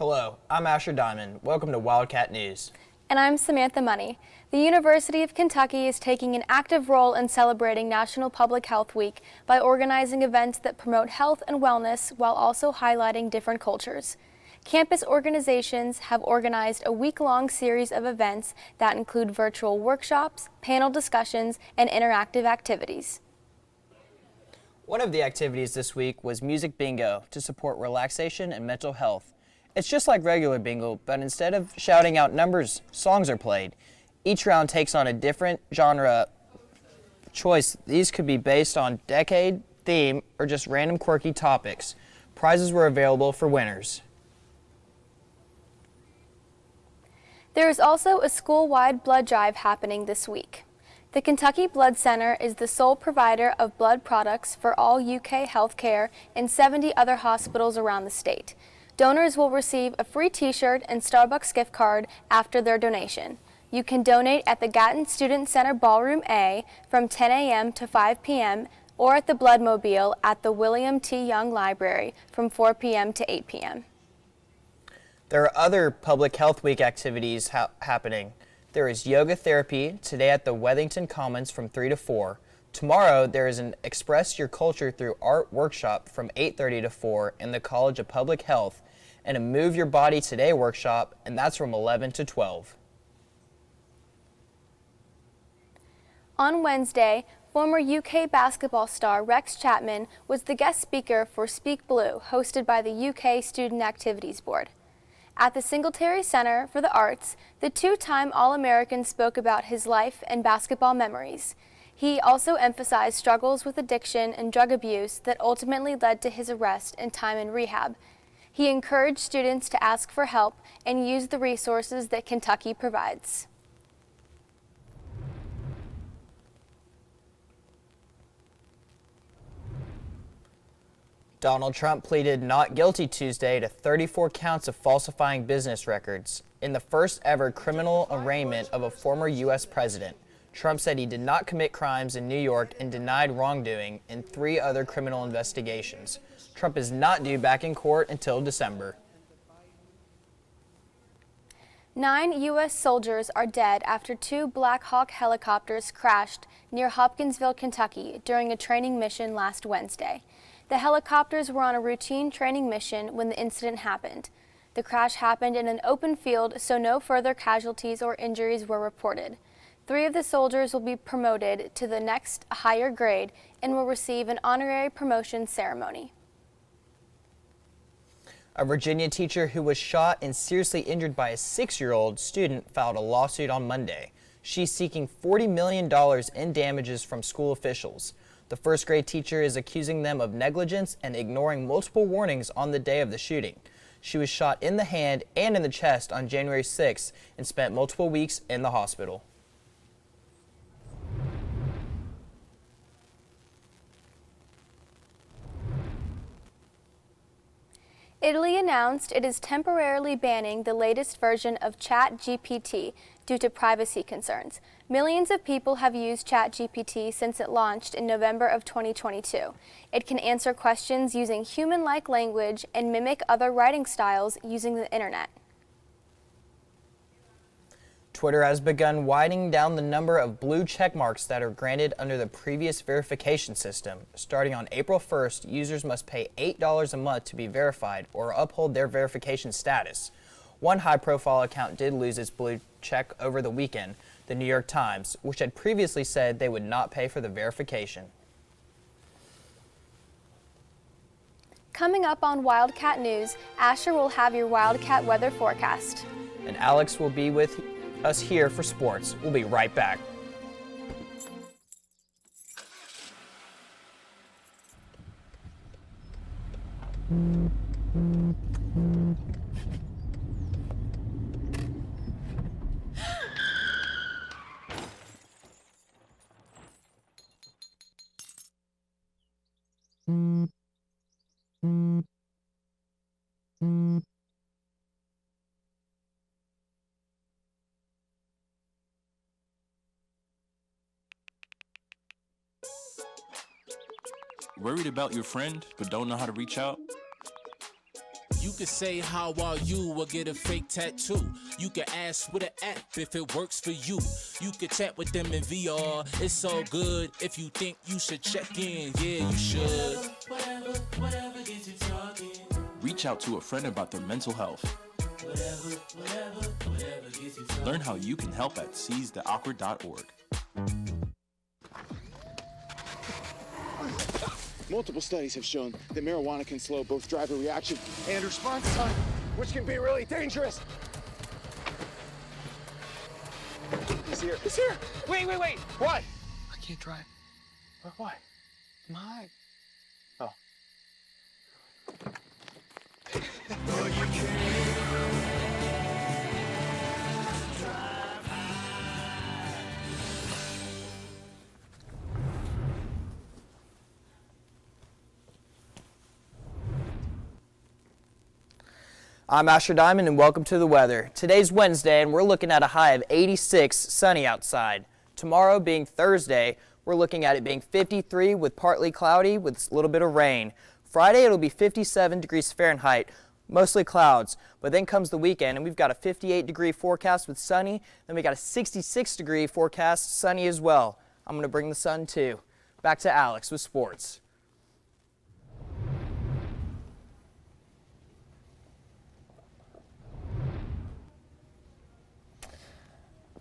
Hello, I'm Asher Diamond. Welcome to Wildcat News. And I'm Samantha Money. The University of Kentucky is taking an active role in celebrating National Public Health Week by organizing events that promote health and wellness while also highlighting different cultures. Campus organizations have organized a week-long series of events that include virtual workshops, panel discussions, and interactive activities. One of the activities this week was music bingo to support relaxation and mental health. It's just like regular bingo, but instead of shouting out numbers, songs are played. Each round takes on a different genre choice. These could be based on decade, theme, or just random quirky topics. Prizes were available for winners. There is also a school-wide blood drive happening this week. The Kentucky Blood Center is the sole provider of blood products for all UK healthcare and 70 other hospitals around the state. Donors will receive a free t-shirt and Starbucks gift card after their donation. You can donate at the Gatton Student Center Ballroom A from 10 a.m. to 5 p.m. or at the Bloodmobile at the William T. Young Library from 4 p.m. to 8 p.m. There are other Public Health Week activities happening. There is yoga therapy today at the Wethington Commons from 3 to 4. Tomorrow, there is an Express Your Culture Through Art workshop from 8:30 to 4 in the College of Public Health, and a Move Your Body Today workshop, and that's from 11 to 12. On Wednesday, former UK basketball star Rex Chapman was the guest speaker for Speak Blue, hosted by the UK Student Activities Board. At the Singletary Center for the Arts, the two-time All-American spoke about his life and basketball memories. He also emphasized struggles with addiction and drug abuse that ultimately led to his arrest and time in rehab. He encouraged students to ask for help and use the resources that Kentucky provides. Donald Trump pleaded not guilty Tuesday to 34 counts of falsifying business records in the first ever criminal arraignment of a former U.S. president. Trump said he did not commit crimes in New York and denied wrongdoing in 3 other criminal investigations. Trump is not due back in court until December. 9 U.S. soldiers are dead after 2 Black Hawk helicopters crashed near Hopkinsville, Kentucky during a training mission last Wednesday. The helicopters were on a routine training mission when the incident happened. The crash happened in an open field, so no further casualties or injuries were reported. 3 of the soldiers will be promoted to the next higher grade and will receive an honorary promotion ceremony. A Virginia teacher who was shot and seriously injured by a 6-year-old student filed a lawsuit on Monday. She's seeking $40 million in damages from school officials. The first grade teacher is accusing them of negligence and ignoring multiple warnings on the day of the shooting. She was shot in the hand and in the chest on January 6th and spent multiple weeks in the hospital. Italy announced it is temporarily banning the latest version of ChatGPT due to privacy concerns. Millions of people have used ChatGPT since it launched in November of 2022. It can answer questions using human-like language and mimic other writing styles using the internet. Twitter has begun winding down the number of blue check marks that are granted under the previous verification system. Starting on April 1st, users must pay $8 a month to be verified or uphold their verification status. One high-profile account did lose its blue check over the weekend, the New York Times, which had previously said they would not pay for the verification. Coming up on Wildcat News, Asher will have your Wildcat weather forecast. And Alex will be with us here for sports. We'll be right back. Worried about your friend but don't know how to reach out? You can say how are you or get a fake tattoo. You can ask with an app if it works for you. You can chat with them in VR. It's all good if you think you should check in. Yeah, you should. Whatever gets you talking. Reach out to a friend about their mental health. Whatever gets you talking. Learn how you can help at seizetheawkward.org. Multiple studies have shown that marijuana can slow both driver reaction and response time, which can be really dangerous. He's here. He's here. Wait. What? I can't drive. Why? My. Oh. I'm Asher Diamond and welcome to the weather. Today's Wednesday and we're looking at a high of 86, sunny outside. Tomorrow being Thursday, we're looking at it being 53 with partly cloudy with a little bit of rain. Friday it'll be 57 degrees Fahrenheit, mostly clouds, but then comes the weekend and we've got a 58-degree forecast with sunny, then we got a 66-degree forecast, sunny as well. I'm going to bring the sun too. Back to Alex with sports.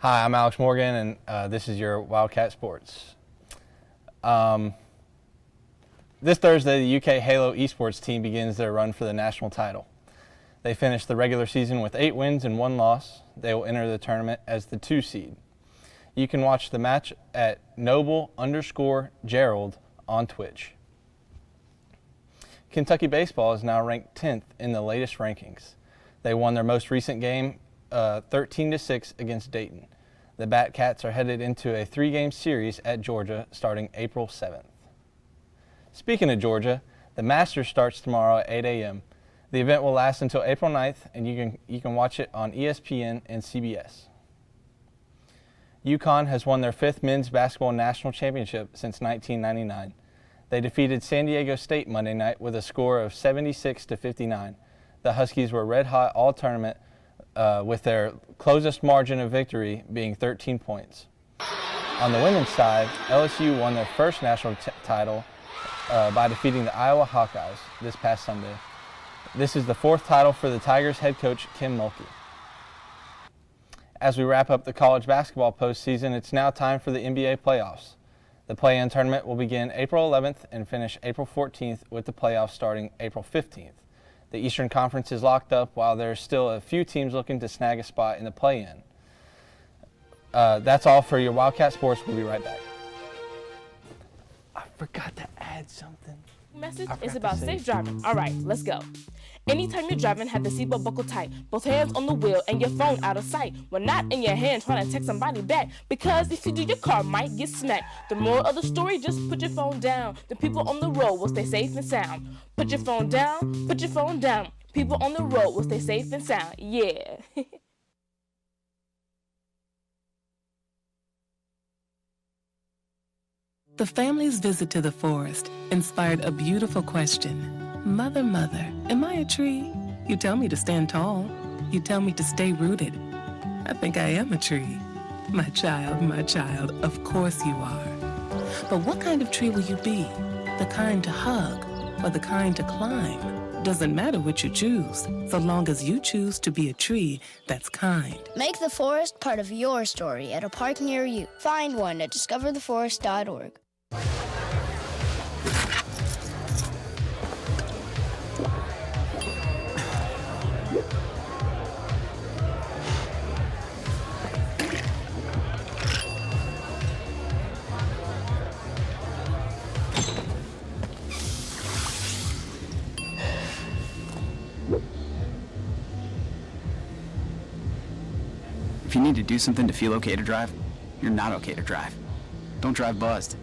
Hi, I'm Alex Morgan, and this is your Wildcat Sports. This Thursday, the UK Halo esports team begins their run for the national title. They finished the regular season with 8 wins and 1 loss. They will enter the tournament as the 2 seed. You can watch the match at Noble_Gerald on Twitch. Kentucky baseball is now ranked 10th in the latest rankings. They won their most recent game 13-6 against Dayton. The Batcats are headed into a 3-game series at Georgia starting April 7th. Speaking of Georgia, the Masters starts tomorrow at 8 a.m. The event will last until April 9th, and you can watch it on ESPN and CBS. UConn has won their 5th men's basketball national championship since 1999. They defeated San Diego State Monday night with a score of 76-59. The Huskies were red hot all tournament, with their closest margin of victory being 13 points. On the women's side, LSU won their first national title by defeating the Iowa Hawkeyes this past Sunday. This is the 4th title for the Tigers head coach Kim Mulkey. As we wrap up the college basketball postseason, it's now time for the NBA playoffs. The play-in tournament will begin April 11th and finish April 14th, with the playoffs starting April 15th. The Eastern Conference is locked up while there's still a few teams looking to snag a spot in the play-in. That's all for your Wildcat Sports. We'll be right back. I forgot to add something. Message is about safe driving. All right, let's go. Anytime you're driving, have the seatbelt buckled tight. Both hands on the wheel and your phone out of sight. When not in your hand, trying to text somebody back. Because if you do, your car might get smacked. The moral of the story, just put your phone down. The people on the road will stay safe and sound. Put your phone down, put your phone down. People on the road will stay safe and sound. Yeah. The family's visit to the forest inspired a beautiful question. Mother, mother, am I a tree? You tell me to stand tall. You tell me to stay rooted. I think I am a tree. My child, of course you are. But what kind of tree will you be? The kind to hug or the kind to climb? Doesn't matter what you choose, so long as you choose to be a tree that's kind. Make the forest part of your story at a park near you. Find one at discovertheforest.org. If you need to do something to feel okay to drive, you're not okay to drive. Don't drive buzzed.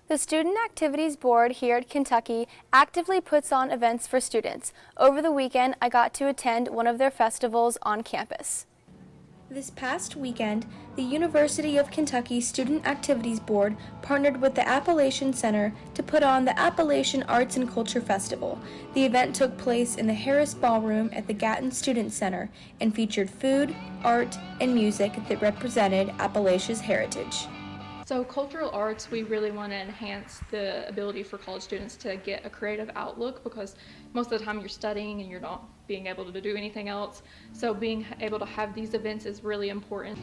The Student Activities Board here at Kentucky actively puts on events for students. Over the weekend, I got to attend one of their festivals on campus. This past weekend, the University of Kentucky Student Activities Board partnered with the Appalachian Center to put on the Appalachian Arts and Culture Festival. The event took place in the Harris Ballroom at the Gatton Student Center and featured food, art, and music that represented Appalachia's heritage. So cultural arts, we really want to enhance the ability for college students to get a creative outlook, because most of the time you're studying and you're not being able to do anything else. So being able to have these events is really important.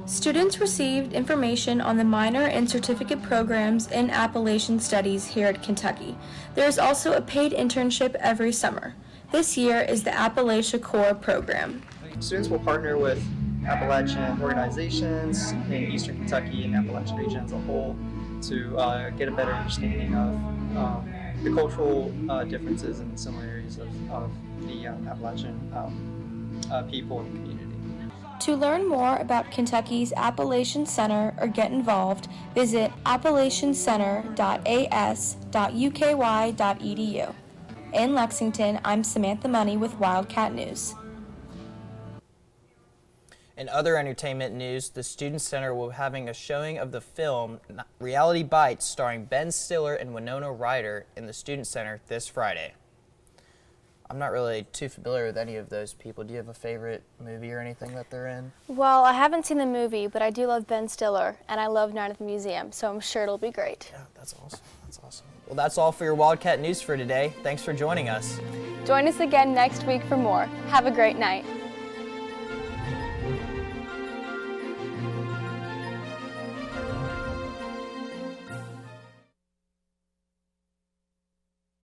Students received information on the minor and certificate programs in Appalachian Studies here at Kentucky. There is also a paid internship every summer. This year is the Appalachia Core program. Students will partner with Appalachian organizations in Eastern Kentucky and Appalachian region as a whole to get a better understanding of the cultural differences and similarities of the Appalachian people and community. To learn more about Kentucky's Appalachian Center or get involved, visit appalachiancenter.as.uky.edu. In Lexington, I'm Samantha Money with Wildcat News. In other entertainment news, the Student Center will be having a showing of the film Reality Bites starring Ben Stiller and Winona Ryder in the Student Center this Friday. I'm not really too familiar with any of those people. Do you have a favorite movie or anything that they're in? Well, I haven't seen the movie, but I do love Ben Stiller, and I love Night at the Museum, so I'm sure it'll be great. Yeah, that's awesome. That's awesome. Well, that's all for your Wildcat News for today. Thanks for joining us. Join us again next week for more. Have a great night.